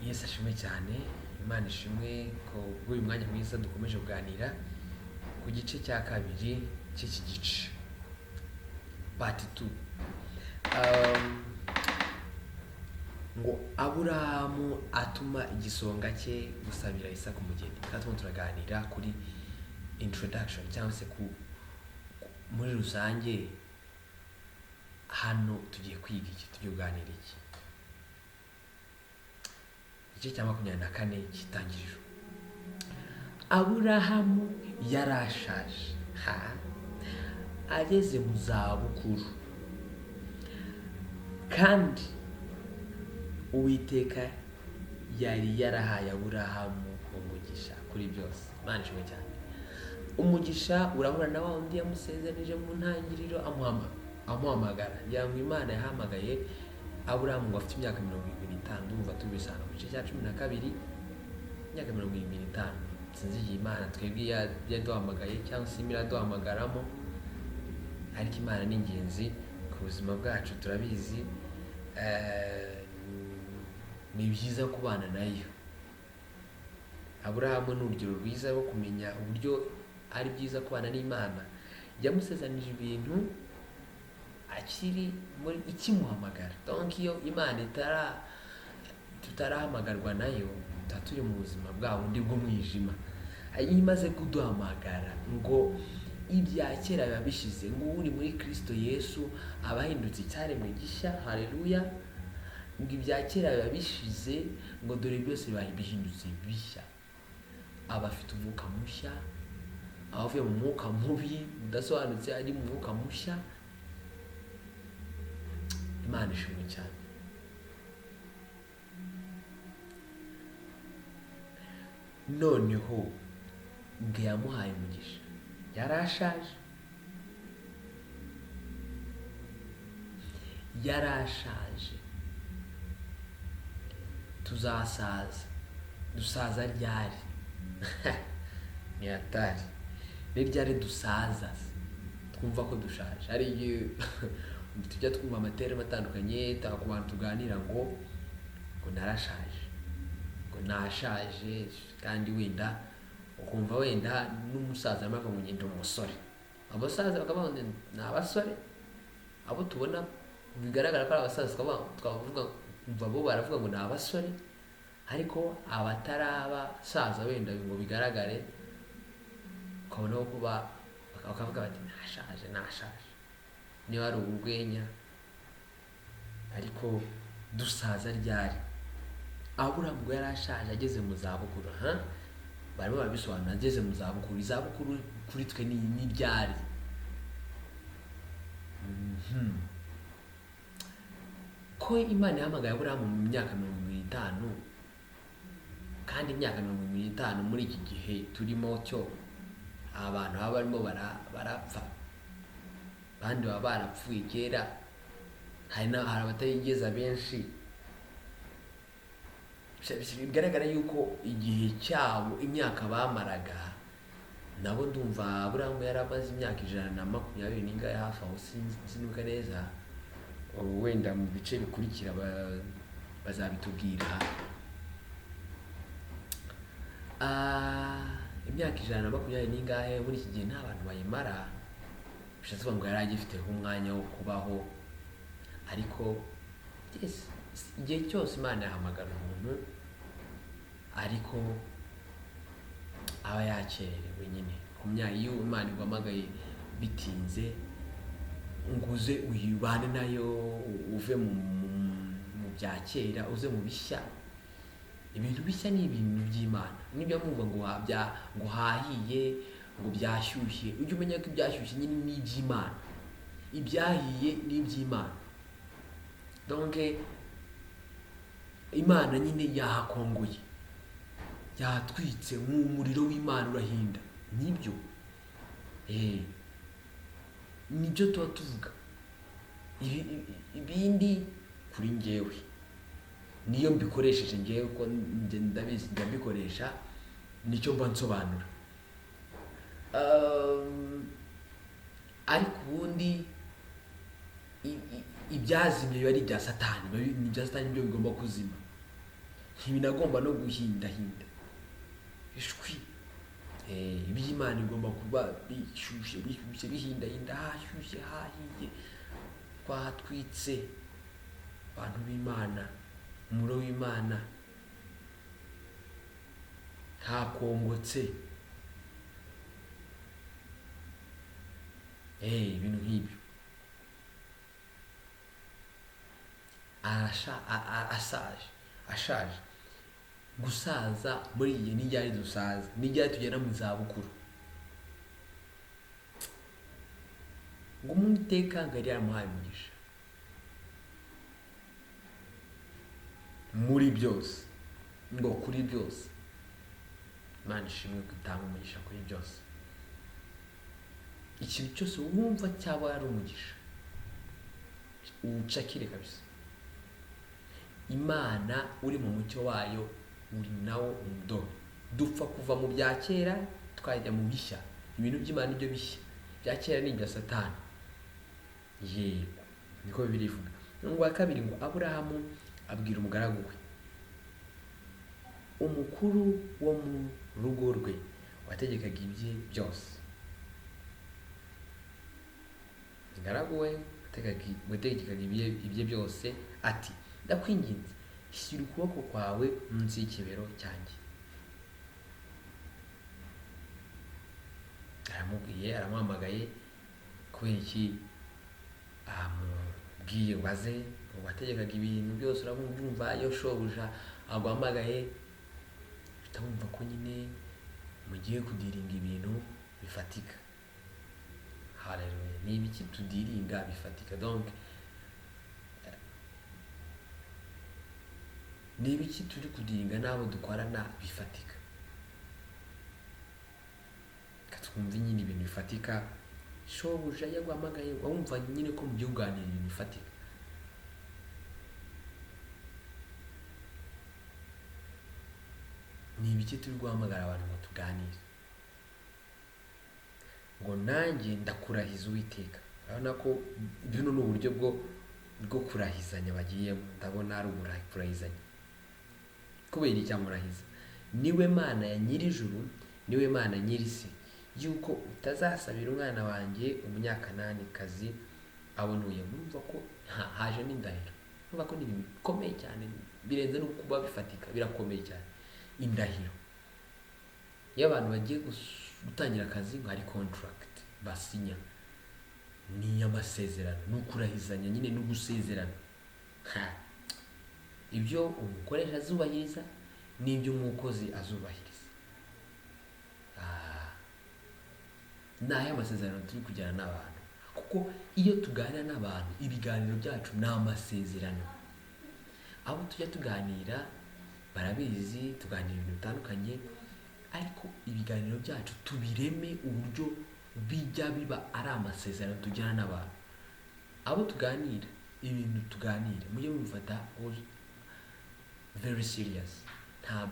Yesu ashimwe cyane, Imana ishimwe ko bw'uyu mwanya mwiza dukomeje kuganira ku gice cya kabiri cy'iki gice part 2. Ngo Aburahamu atuma igisonga cye gusabira Isaka umugeni. Kandi turaganira kuri introduction cyangwa se muri rusange hano tugiye kwiga iki, tugiye kuganira iki. Igice cya 24 cy'Itangiriro. Aburahamu yarashaje, ageze mu zabukuru, kandi Uwiteka yari yarahaye Aburahamu umugisha kuri byose. Imana ishimwe cyane. Umugisha urahura na wa wundi yamusezeranije mu ntangiriro amuhamagara. Yangwa Imana yahamagaye Aburahamu ngo afite imyaka 75. Ndumva tubisana mu gice cya 12, imyaka 75. Sinzi iyi Imana twebwe yaduhamagaye cyangwa se imiraduhamagaramo, ariko Imana ni ingenzi ku buzima bwacu, turabizi. Ni byiza kubana nayo. Aburahamu ni urugero rwiza rwo kumenya uburyo ari byiza kubana n'Imana. Yamusezanije ibintu akiri muri ikimuhamagara. Donc iyo Imana tutarahamagarwa nayo, turi mu buzima bwa bundi bw'umwijima. Imaze kuduhamagara ngo ibya kera biba bishize, ngo uri muri Kristo Yesu abahindutse icyaremwe gishya. Haleluya. Ngo ibya kera biba bishize, ngo dore byose bihindutse bishya. Abafite umwuka mushya, abavuye mu mwuka mubi udasobanutse ari mu mwuka mushya. Imana ishimwe cyane. Noneho ngo yamuhaye umugisha, yarashaje. Dusaza ryari? Ni hatari. Ni ryari dusaza twumva ko dushaje? Hari igihe tujya twumva amaterema atandukanye ku bantu tuganira ngo narashaje, ngo nashaje, kandi wenda ukumva wenda n'umusaza arimo akamugenda umusore. Abasaza bakavuga ngo ni abasore, abo tubona bigaragara ko ari abasaza twavuga bo baravuga ngo ni abasore, ariko abatarabasaza wenda ngo bigaragare ukabona ko bakavuga bati nashaje. Niba ari urwenya, ariko dusaza ryari? Aburahamu ngo yarashaje, ageze mu zabukuru. Barimo barabisobanura, ageze mu zabukuru. Izabukuru kuri twe ni ryari? Ko Imana yahamagaye Aburahamu mu myaka 50, kandi imyaka 50 muri iki gihe turimo cyo abantu baba barimo barapfa, abandi baba barapfuye kera, hari abatayigeza benshi. Bigaragara yuko igihe cyabo, imyaka bamaraga, nabo ndumva Aburahamu yaramaze imyaka 120 hafi aho, sinuka neza. Wenda mu bice bikurikira bazabitubwira. Imyaka 120 muri iki gihe nta bantu bayimara. Bishatse kuvuga ngo yari agifite umwanya wo kubaho, ariko igihe cyose Imana yahamagara umuntu, ariko aba yakererewe nyine. Ku myaka iyo Imana iguhamagaye bitinze, nguze uyibane nayo, uve mu bya kera uze mu bishya. Ibintu bishya ni ibintu by'Imana. Nibyo mwumva ngo hahiye, ngo byashyushye. Ujye umenya ko ibyashyushye nyine ni iby'Imana, ibyahiye ni iby'Imana. Donc Imana nyine yahakongoye, yatwitse nk'umuriro w'Imana urahinda. Nibyo nibyo tuba tuvuga. Ibindi kuri njyewe niyo mbikoresheje njyewe, ko ndabizi ndabikoresha, nicyo mba nsobanura. Ariko ubundi ibyazimye biba ari ibya Satani, ni ibya Satani byo bigomba kuzima. ntibinagomba no guhindahinda ishwi. Iby'Imana igomba kuba bishyushye bihindahinda, hashyushye hahiye, twahatwitse. Abantu b'Imana, umuro w'Imana ntakongotse. Ibintu nk'ibyo. Ashaje. Gusaza muri iyi ni ryari dusaza, ni ryari tugera mu zabukuru. Ngo Uwiteka ngo yari yaramuhaye umugisha muri byose, ngo kuri byose. Imana ishimwe ko itanga umugisha kuri byose. Ikintu cyose wumva cyaba ari umugisha, uwucakire kabisa. Imana uri mu mucyo wayo, uri nawo umudomo. Dupfa kuva mu bya kera twajya mu bishya. Ibintu by'Imana ibyo bishya, bya kera ni ibya Satani. Yego, niko birivuga. Ngo wa kabiri, ngo Aburahamu abwira umugaragu we, umukuru wo mu rugo rwe wategekaga ibye byose. Umugaragu we wategekaga ibye byose, ati ndakwinginze shyira ukuboko kwawe munsi y'ikibero cyanjye. Aramubwiye, aramuhamagaye. Kubera iki amubwiye ngo aze, ngo wategekaga ibintu byose, urabyumva iyo shobuja aguhamagaye, utabumva ko nyine mugiye kudiringa ibintu bifatika. Haleluya. Ni ibiki tudiringa bifatika? Donc ni ibiki turi kudiringa n'abo dukorana bifatika? Katwumva nyine ibintu bifatika. Shobuja yaguhamagaye, wumva nyine ko mugiye kuganira ibintu bifatika. Ni ibiki turi guhamagara abantu ngo tuganire? Ngo nanjye ndakurahiza Uwiteka. Urabona ko bino ni uburyo bwo kurahizanya bagiyemo. Ndabona ari kurahizanya. Kubera icyo amurahiza, niwe Mana ya nyir'ijuru, niwe Mana nyir'isi, yuko utazasabira umwana wanjye umunyakananikazi abonuye. Murumva ko haje n'indahiro. Murumva ko ni ibintu bikomeye cyane, birenze no kuba bifatika, birakomeye cyane. Indahiro iyo abantu bagiye gutangira akazi, ngo hari contract basinya, ni amasezerano, ni ukurahizanya nyine, no gusezerana. Ibyo umukoresha azubahiriza n'ibyo umukozi azubahiriza. Ni aya masezerano turi kujyana n'abantu, kuko iyo tuganira n'abantu, ibiganiro byacu ni amasezerano. Abo tujya tuganira barabizi, tuganira ibintu bitandukanye, ariko ibiganiro byacu tubireme uburyo bijya biba ari amasezerano tujyana n'abantu. Abo tuganira, ibintu tuganira, mujye mubifata very serious. Nta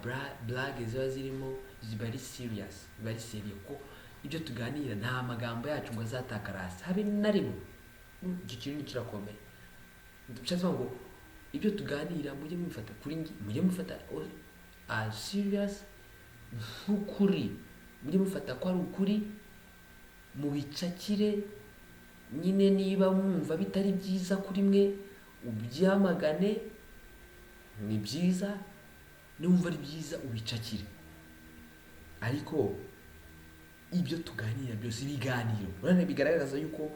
blague ziba zirimo, ziba ari serious, ziba ari serious, ko ibyo tuganira nta magambo yacu ngo azatakara hasi habe na rimwe. Icyo kintu kirakomeye. Bishatse ngo ibyo tuganira mujye mubifata kuri ngi, mujye mubifata serious, nk'ukuri. Mujye mubifata ko ari ukuri, mubicakire nyine. Niba mwumva bitari byiza kuri mwe, ubyamagane. Ni byiza, niwumva ari byiza ubicakire. Ariko ibyo tuganira byose, ibiganiro urabona bigaragaza yuko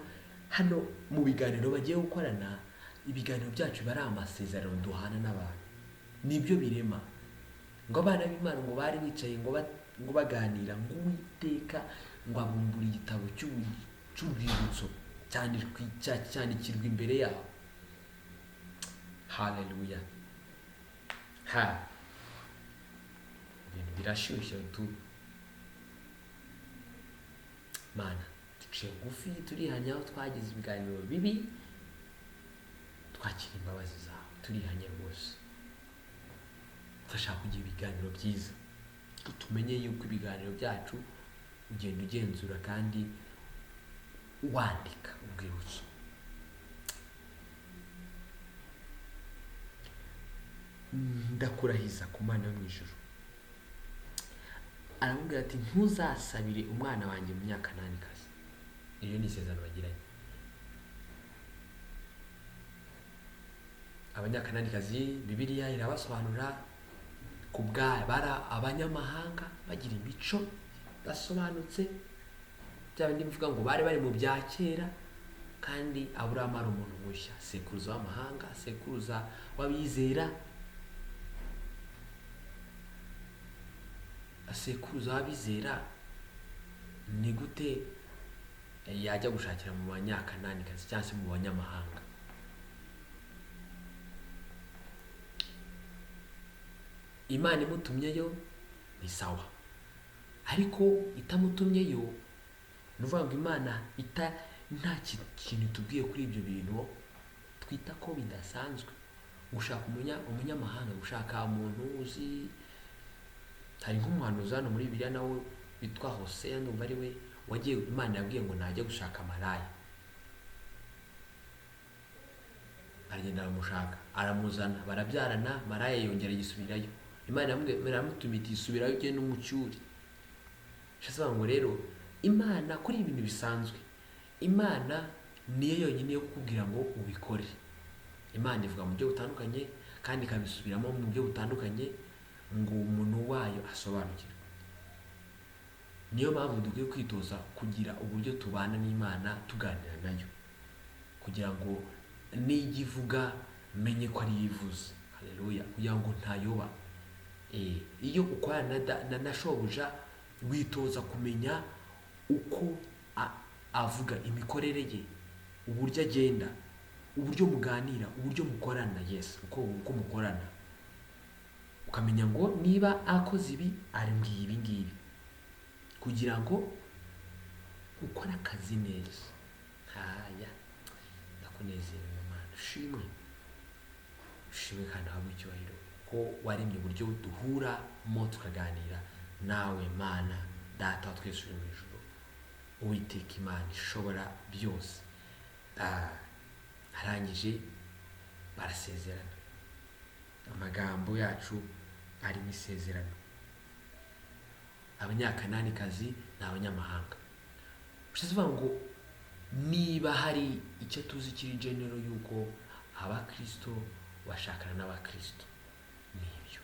hano mu biganiro bagiye gukorana, ibiganiro byacu bari amasezerano duhana n'abantu. Nibyo birema. Ngo abana b'Imana ngo bari bicaye ngo baganira, ngo Uwiteka ngo abumbura igitabo cy'urwibutso cyandikirwa imbere yabo. Haleluya. Ibintu birashyushye tu. Mana, duciye bugufi, turihanya aho twagize ibiganiro bibi, twakira imbabazi zawe, turihanye rwose. Turashaka kugira ibiganiro byiza, tumenye yuko ibiganiro byacu ugenda ugenzura kandi wandika urwibutso. ndakurahiza ku Mana yo mu ijuru. Aramubwira ati ntuzasabire umwana wanjye Umunyakananikazi. Iyo ni isezerano bagiranye. Abanyakananikazi Bibiliya irabasobanura ku bwayo bari abanyamahanga bagira imico basobanutse, bya bindi bivuga ngo bari bari mu bya kera, kandi Aburahamu ari umuntu mushya, sekuruza w'amahanga, sekuruza w'abizera, sekuruza w'abizera. Ni gute yajya gushakira mu Banyakananikazi cyangwa se mu banyamahanga? Imana imutumyeyo ni sawa, ariko itamutumyeyo ni ukuvuga ngo Imana nta kintu tubwiye kuri ibyo bintu twita ko bidasanzwe. Gushaka umunyamahanga, gushaka umuntu uzi, hari nk'umuhanuzi hano muri Bibiliya nawe witwa Hoseya, ndumva ari we wagiye, Imana yabwiye ngo najya gushaka maraya, aragenda aramushaka, aramuzana, barabyarana, maraya yongera yisubirayo. Imana iramutumye iti isubirayo ugende umucyuri. Bishatse ngo rero Imana kuri ibintu bisanzwe, Imana niyo yonyine yo kukubwira ngo ubikore. Imana ivuga mu buryo butandukanye kandi ikabisubiramo mu buryo butandukanye ngo umuntu wayo asobanukirwe. Niyo mpamvu dukwiye kwitoza kugira uburyo tubana n'Imana tuganira nayo, kugira ngo nijya ivuga menye ko ari ivuze. Haleluya. Kugira ngo ntayoba. Iyo ukorana na shobuja witoza kumenya uko avuga, imikorere ye, uburyo agenda, uburyo muganira, uburyo mukorana. Yes, uko mukorana, ukamenya ngo niba akoze ibi ari ibi ngibi, kugira ngo ukore akazi neza. Haya, ndakunezerewe Mana, ushimwe kandi wahabwe icyubahiro ko waremye uburyo duhuramo tukaganira nawe Mana Data wa twese uri mu ijuru, Uwiteka Imana ishobora byose. Arangije barasezerana, amagambo yacu arimo isezerano. Abanyakananikazi ni abanyamahanga. Bishatse ngo niba hari icyo tuzi kiri genero yuko abakristo bashakana n'abakristo, ni ibyo.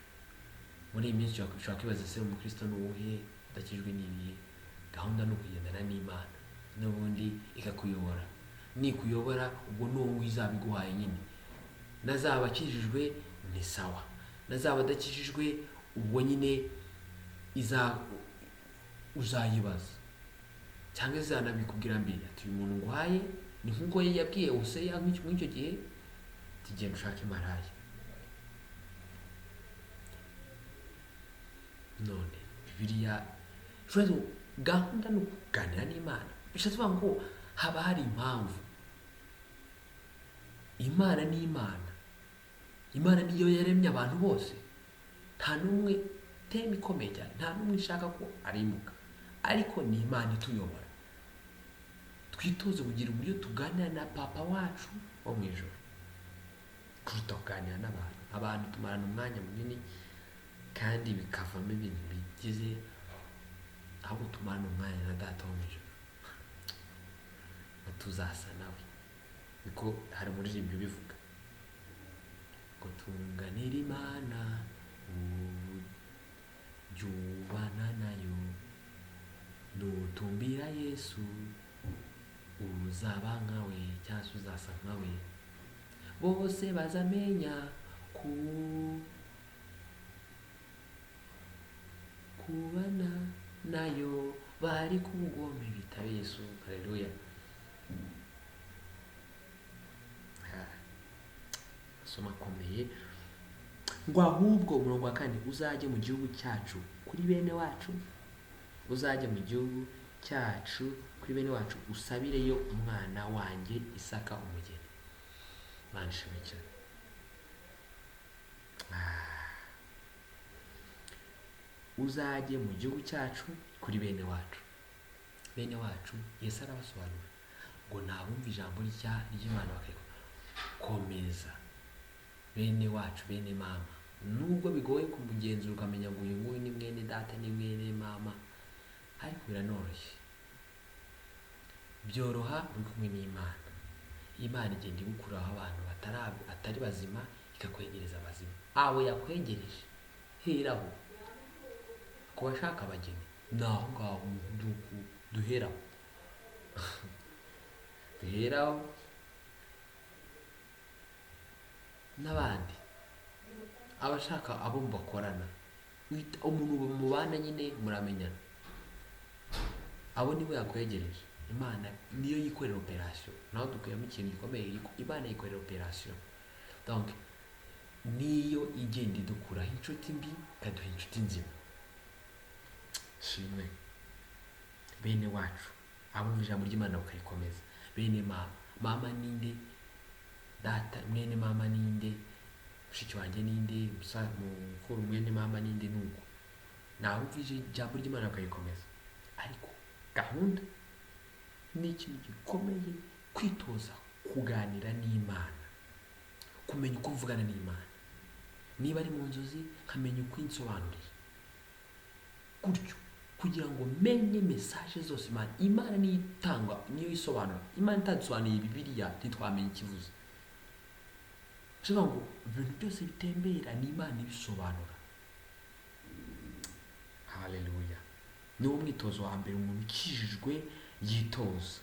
Muri iyi minsi ushobora kwibaza se umukristo ni uwuhe, udakijwe n'ibihe? Gahunda ni ukugendana n'Imana n'ubundi ikakuyobora. Nikuyobora ubwo ni wowe izabiguhaye nyine. Nazaba akijijwe ni sawa, nazaba adakijijwe ubwo nyine uzayibaza, cyangwa izanabikubwira mbere ati uyu muntu nguhaye ni nk'uko yabwiye Hoseya nk'icyo gihe, tugenda ushaka maraya. None Bibiliya gahunda ni ukuganira n'Imana. Bishatse ngo haba hari impamvu. Imana ni Imana. Imana niyo yaremye abantu bose, nta n'umwe tema ikomeye cyane, nta n'umwe ishaka ko arimuka, ariko ni Imana ituyobora. Twitoze kugira uburyo tuganira na Papa wacu wo mu ijuru kuruta kuganira n'abantu. Abantu tumarana umwanya munini kandi bikavamo ibintu bigize, ahubwo tumarana umwanya na Data wo mu ijuru, tuzasa nawe. Niko hari umuririmbyi bivuga ngo tunganira Imana ujyubana nayo, nutumbira Yesu uzaba nkawe cyangwa se uzasa nkawe, bose bazamenya kubana nayo bari kubugome bita Yesu. Haleluya. Soma komeye ngo ahubwo umurongo wa 4, uzajye mu gihugu cyacu kuri bene wacu, uzajye mu gihugu cyacu kuri bene wacu usabireyo umwana wanjye Isaka umugeni. Mana ishimwe cyane. Uzajye mu gihugu cyacu kuri bene wacu. Bene wacu Yesu arabasobanura ngo nabumva ijambo ry'Imana bakayikomeza. Bene wacu, bene mama, nubwo bigoye kumugenzura ukamenya ngo uyu nguyu ni mwene data ni mwene mama, ariko biranoroshye, byoroha uri kumwe n'Imana. Imana igenda igukuraho abantu atari bazima ikakwegereza abazima. Abo yakwegereje heraho ku bashaka abageni, naho ngaho duheraho duheraho n'abandi abashaka abo bakorana, umuntu mubana nyine muramenyana, abo nibo yakwegereje. Imana niyo yikorera operation, naho dukuyemo ikintu gikomeye. Imana yikorera operation, donc niyo igenda idukuraho inshuti mbi ikaduha inshuti nzima. Ashimwe bene wacu, abumva ijambo ry'Imana bakarikomeza. Bene mama ninde, data mwene mama ninde, mushiki wanjye ninde, mukuru mwene mama ninde, nuko nawe umvije ijambo ry'Imana bakarikomeza. Ariko gahunda ni ikintu gikomeye, kwitoza kuganira n'Imana, kumenya uko mvugana n'Imana. Niba ari mu nzozi nkamenya uko insobanurira, gutyo kugira ngo menye message zose Imana niyo itanga, niyo isobanura. Imana itadusobanuriye Bibiliya ntitwamenya ikivuze. Bivuga ngo ibintu byose bitembera ni Imana ibisobanura. Haleluya. Niwo mwitozo wa mbere umuntu ukijijwe yitoza,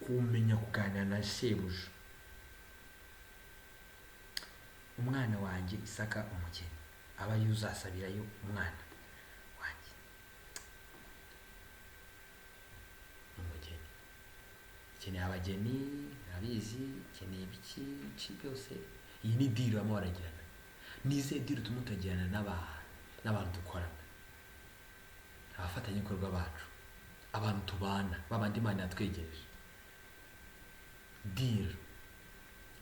kumenya kuganira na shebuja. Umwana wanjye Isaka umugeni, aba yuzasabirayo umwana wanjye umugeni. Ikeneye abageni, abizi, ikeneye ibiki byose. Iyi ni deal bamwe baragirana. Nize deal tumutagirana n'abantu dukorana, abafatanyabikorwa bacu, abantu tubana, babandi Imana yatwegereje. Deal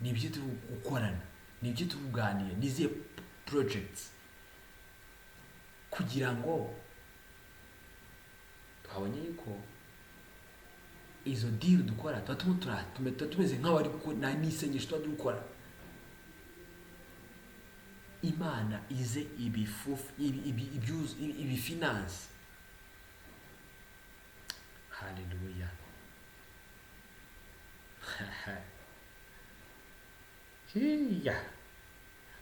ni ibyo turi gukorana, ni ibyo turi kuganira, niziye projects, kugira ngo twabonye yuko izo deal dukora tuba tumeze nk'abari gukora n'isengesho tuba dukora. Imana ize ibifinance. Haleluya. Hiya.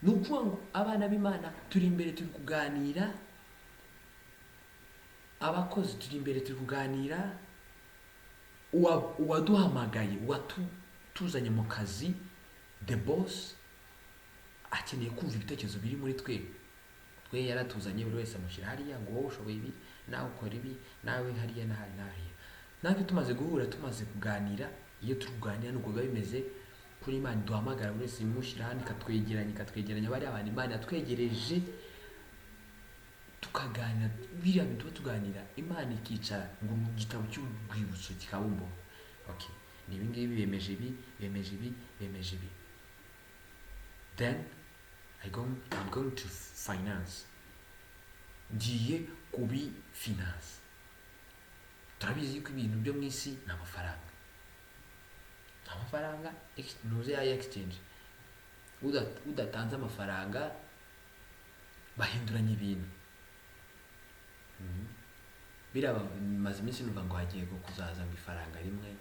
Ni ukuvuga ngo abana b'Imana turi imbere turi kuganira, abakozi turi imbere turi kuganira, uwaduhamagaye uwatuzanye mu kazi, the boss akeneye kumva ibitekerezo biri muri twe yaratuzanye, buri wese amushyira hariya ngo wowe ushoboye ibi, nawe ukora ibi, nawe hariya na hariya. Natwe tumaze guhura, tumaze kuganira, iyo turi kuganira nuko biba bimeze kuri Imana. Duhamagara buri wese imushyira hano, ikatwegeranya bari abantu Imana yatwegereje, tukaganira biriya bintu tuba tuganira. Imana ikicara ngo mu gitabo cy'urwibutso kikabumbo, okay, ni ibi ngibi bemeje ibi, then I'm going to finance, ngiye kubi finance. Turabizi ko ibintu byo mu isi ni amafaranga ntuze ya exchange. Udatanze amafaranga bahinduranya ibintu. Biraba maze iminsi numva ngo hagiye kuzaza ngo ifaranga rimwe.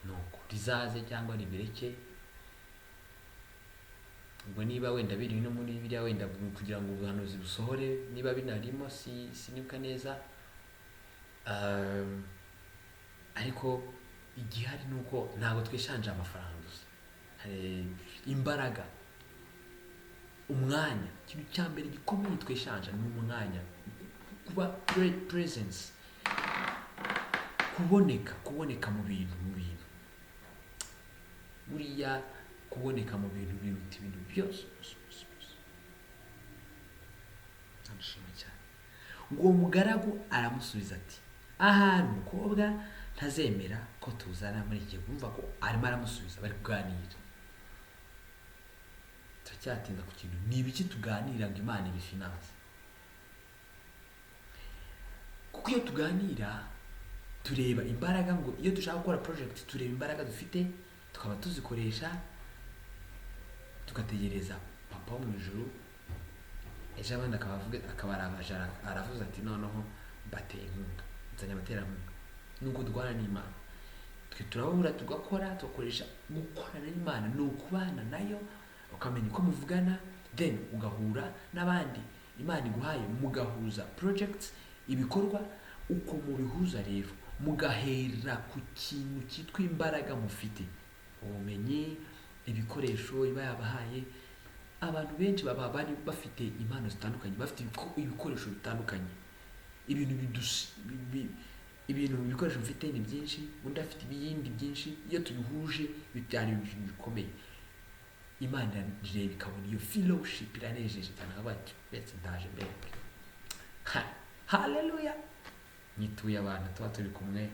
Nuko rizaze cyangwa ribireke. Ubwo niba wenda biri no muri biriya, wenda kugira ngo ubuhanuzi busohore, niba binarimo sinibuka neza. Ariko igihari nuko ntabwo twishanje amafaranga gusa, imbaraga, umwanya. Ikintu cya mbere gikomeye twishanje ni umwanya, kuba presence, kuboneka mu bintu. Buriya kuboneka mu bintu biruta ibintu byose. Ashimwe cyane. Ngo uwo mugaragu aramusubiza ati, ahantu umukobwa ntazemera ko tuzana muri iki gihe. Umva ko arimo aramusubiza, bari kuganira. Turacyatinda ku kintu, ni ibiki tuganira ngo Imana ibifinance. Kuko iyo tuganira tureba imbaraga, ngo iyo dushaka gukora project tureba imbaraga dufite tukaba tuzikoresha tugategereza papa wo mu ijuru, ejo abandi akaba aravuze ati noneho mbateye inkunga, nzanye abaterankunga. Nuko durwana n'Imana, twe turahura tugakora, tugakoresha gukorana n'Imana, ni ukubana nayo, ukamenya uko muvugana, then ugahura n'abandi Imana iguhaye, mugahuza projects, ibikorwa. Uko mubihuza rero mugahera ku kintu cyitwa imbaraga mufite, ubumenyi, ibikoresho iba yabahaye. Abantu benshi baba bari bafite impano zitandukanye, bafite ibikoresho bitandukanye, ibikoresho mfite ni byinshi, undi afite ibindi byinshi. Iyo tubihuje bibyara ibintu bikomeye. Imana irareba ikabona iyo fellowship iranejeje cyane, bati betse ndaje mbere. Haleluya! Nyituye abantu tuba turi kumwe,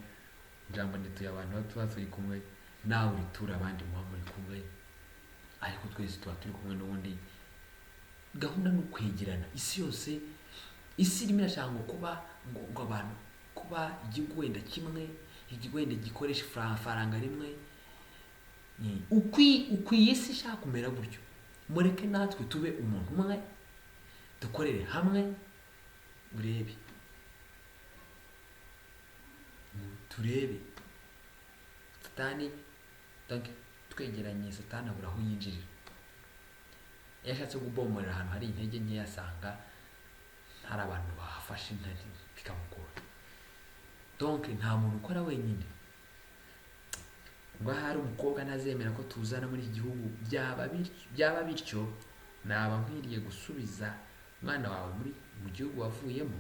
ijambo ndituye abantu tuba turi kumwe, nawe uritura abandi muba muri kumwe, ariko twese tuba turi kumwe n'ubundi. Gahunda ni ukwegerana. Isi yose, isi irimo irashaka ngo ngo abantu kuba igihugu wenda kimwe, igihugu wenda gikoresha faranga rimwe. Ukwiye isi ishaka kumera gutyo. Mureke natwe tube umuntu umwe, dukorere hamwe, urebe, turebe. Satani twegeranye, Satani abura aho yinjirira. Iyo ashatse kubomorera ahantu hari intege nke, asanga hari abantu bahafashe intare bikamugora. Donc nta muntu ukora wenyine. Ngo hari umukobwa ntazemera ko tuzana muri iki gihugu, byaba bityo naba nkwiriye gusubiza umwana wawe mu gihugu wavuyemo,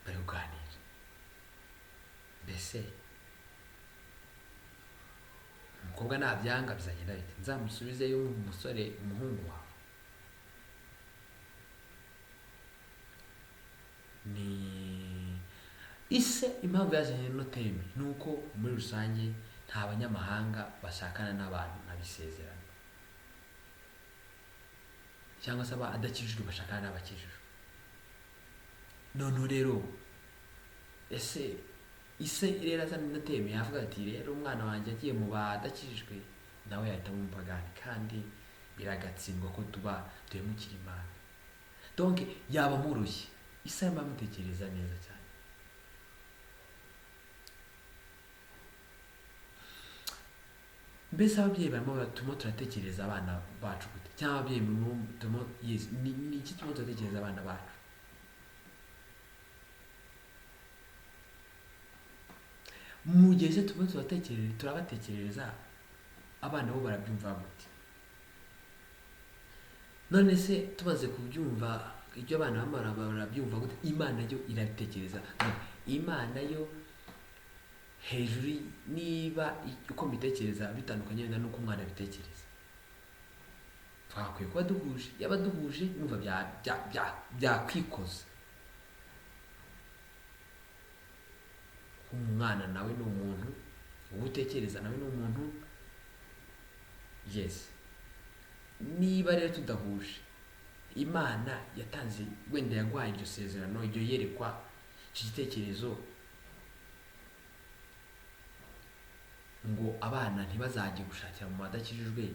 bari kuganira. Mbese umukobwa nabyanga bizagenda bite? Nzamusubizeyo umusore, umuhungu wawe? Ni ise impamvu yazanye no teme nuko muri rusange nta banyamahanga bashakana n'abantu n'abisezerano, cyangwa se adakijijwe bashakana n'abakijijwe. None rero ise rero azana no teme, yavuga ati rero umwana wanjye agiye mu badakijijwe, nawe yahita mu mpagani, kandi biragatsindwa ko duhemukira Imana. Donc yaba murushye. Ise arimo amutekereza neza cyane. Mbese ababyeyi barimo batuma turatekereza abana bacu gute? Cyangwa ababyeyi ni iki tuma turatekereza abana bacu? Mu gihe se turabatekerereza, abana bo barabyumva gute? None se tumaze kubyumva ibyo abana barabyumva gute? Imana yo irabitekereza. Imana yo hejuru, niba uko mbitekereza bitandukanye wenda nuko umwana abitekereza, twakwiye kuba duhuje. Yaba duhuje numva byakwikoza. Umwana nawe ni umuntu, uwo utekereza nawe ni umuntu. Yes. Niba rero tudahuje, Imana yatanze wenda yagwaye iryo sezerano, iryo yerekwa, icyo gitekerezo ngo abana ntibazajye gushakira mu badakijijwe,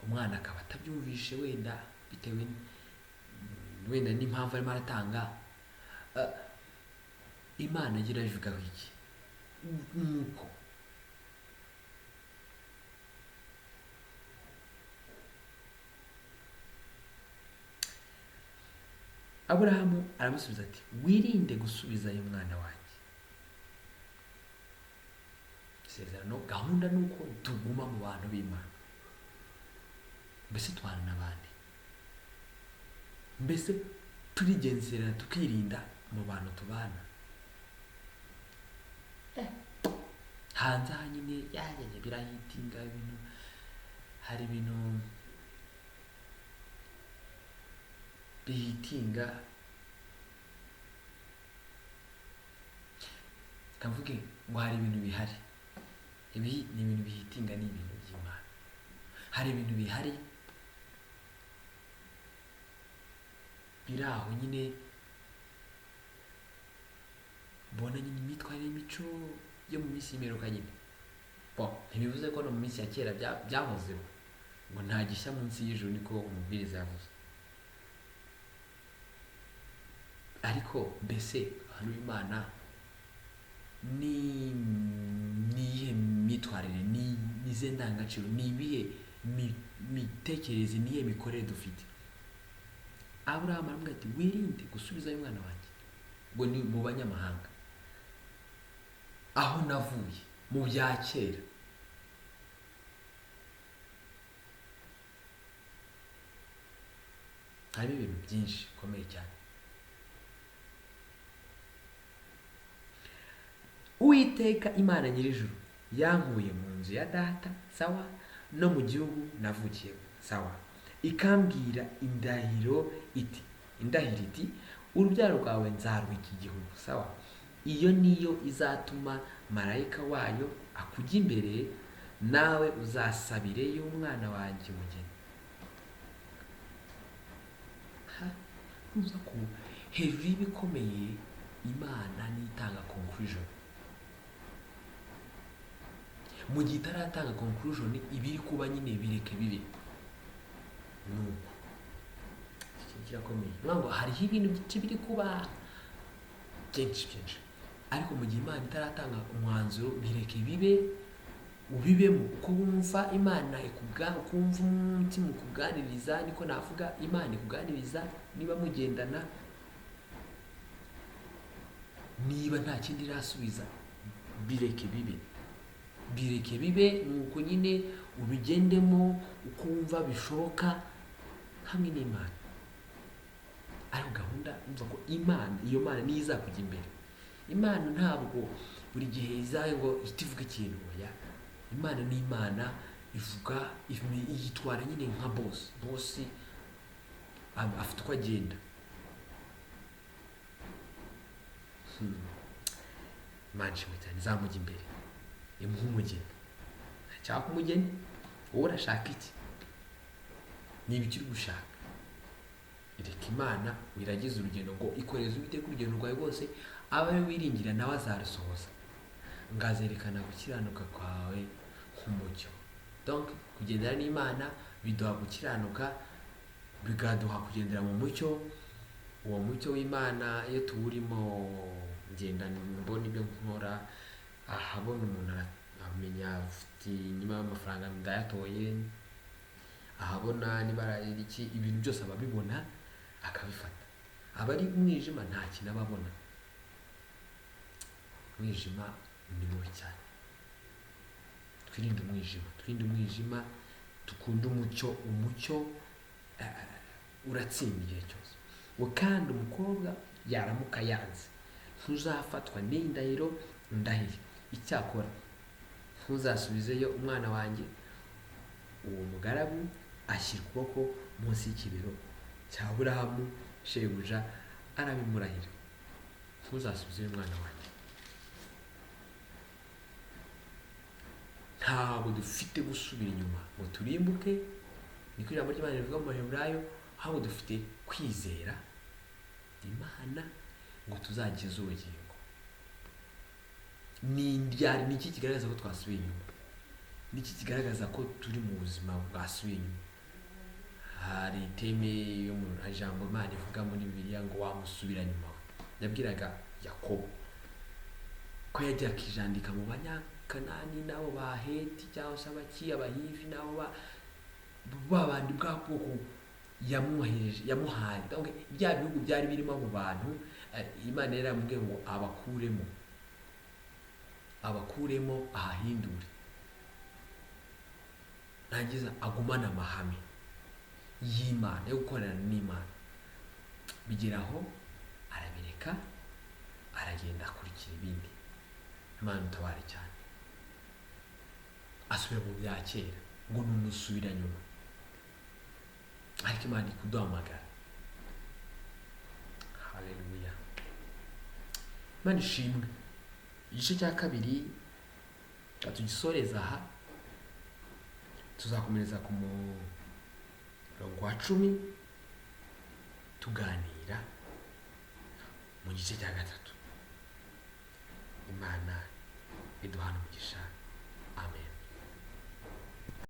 umwana akaba atabyumvishe wenda bitewe wenda n'impamvu arimo aratanga. Imana igira ivugaho iki? Nuko Aburahamu aramusubiza ati, wirinde gusubizayo umwana wanjye. Isezerano, gahunda nuko tuguma mu bantu b'Imana, mbese tubana n'abandi, mbese turigenzerera tukirinda mu bantu tubana. Hanze aha nyine yajyaje birahitinga ibintu, hari ibintu bihitinga. Kavuge ngo hari ibintu bihari, ibi ni ibintu bihitinga, ni ibintu by'Imana. Hari ibintu bihari biri aho nyine, mbona nyine imyitwarire y'imico yo mu minsi y'imperuka nyine. Bon, ntibivuze ko no mu minsi ya kera byahozeho ngo nta gishya munsi y'ijuru, niko umubwiriza yavuze. Ariko mbese abantu b'Imana niyihe myitwarire, nize ndangagaciro, nibihe mitekerereze, niye mikorere dufite? Aburahamu aramubwira ati wirinde gusubizayo umwana wanjye ngo ni mu banyamahanga, aho navuye mu bya kera. Harimo ibintu byinshi bikomeye cyane. Uwiteka Imana Nyir'ijuru yankuye mu nzu ya data, sawa, no mu gihugu navukiyemo, sawa, ikambwira indahiro iti urubyaro rwawe nzarwa iki gihugu, sawa. Iyo niyo izatuma marayika wayo akujya imbere, nawe uzasabireyo umwana wanjye umugeni. Ntuza ko hejuru y'ibikomeye Imana nitanga conclusion. Mu gihe itaratanga conclusion, ibiri kuba nyine bireke bibe nuko kirakomeye. Ngo hariho ibintu byinshi biri kuba byinshi, ariko mu gihe Imana itaratanga umwanzuro, bireke bibe, ubibemo uko wumva Imana ukumva umutima ukuganiriza, niko navuga, Imana ikuganiriza. Niba mugendana, niba nta kindi irasubiza, bireke bibe, nuko nyine ubigendemo uko wumva bishoboka hamwe n'Imana. Ariko gahunda umva ko Imana, iyo Mana niyo izakujya imbere. Imana ntabwo buri gihe izaye ngo itivuga ikintu, oya. Imana ni Imana, ivuga, yitwara nyine nka boss afite uko agenda. Imana ishimwe cyane, izamujya imbere, imuha umugeni. Cyangwa umugeni wowe urashaka iki? Niba icyo uri gushaka, reka Imana wiragize urugendo, ngo ikoreze Uwiteka urugendo rwawe rwose, abawe wiringira nawe azarusohoza, ngazerekana gukiranuka kwawe nk'umucyo. Donc kugendera n'Imana biduha gukiranuka, bigaduha kugendera mu mucyo. Uwo mucyo w'Imana iyo tuwurimo, ngenda mbona ibyo nkora, ahabona umuntu amenya afite niba amafaranga ndayatoye, ahabona niba iki, ibintu byose ababibona akabifata. Abari umwijima nta kintu ababona. Umwijima ni mubi cyane. Twirinde umwijima, dukunde umucyo uratsinda igihe cyose. Ngo kandi umukobwa yaramuka yanze, ntuzafatwa n'indahiro ndahiye. Icyakora ntuzasubizeyo umwana wanjye. Uwo mugaragu ashyira ukuboko munsi y'ikibero cya Aburahamu shebuja, arabimurahira, ntuzasubizeyo umwana wanjye. Ntabwo dufite gusubira inyuma ngo turimbuke, niko ijambo ry'Imana rivuga mu Baheburayo. Ahubwo dufite kwizera Imana ngo tuzagize ubugingo. Ni iki kigaragaza ko twasubiye inyuma? Ni iki kigaragaza ko turi mu buzima bwasubiye inyuma? Hari iteme yo mu ijambo Imana ivuga muri Bibiliya ngo wamusubira nyuma. Yabwiraga Yakobo ko yagiye akijandika mu Banyakanani nabo ba Heti, cyangwa se Abahivi nabo babandi bwa bwoko yamuhaye. Donc bya bihugu byari birimo abo bantu, Imana yaramubwiye ngo abakuremo ahahindure, ntangiza agumana amahame y'Imana yo gukorana n'Imana. Bigeraho arabireka, aragenda akurikira ibindi. Imana utabare cyane, asubira mu bya kera ngo numusubira nyuma. Ariko Imana ikuduhamagara. Haleluya, Imana ishimwe. Igice cya kabiri tugisoreza aha, tuzakomereza ku murongo wa 10 tuganira mu gice cya gatatu. Imana iduhana umugisha.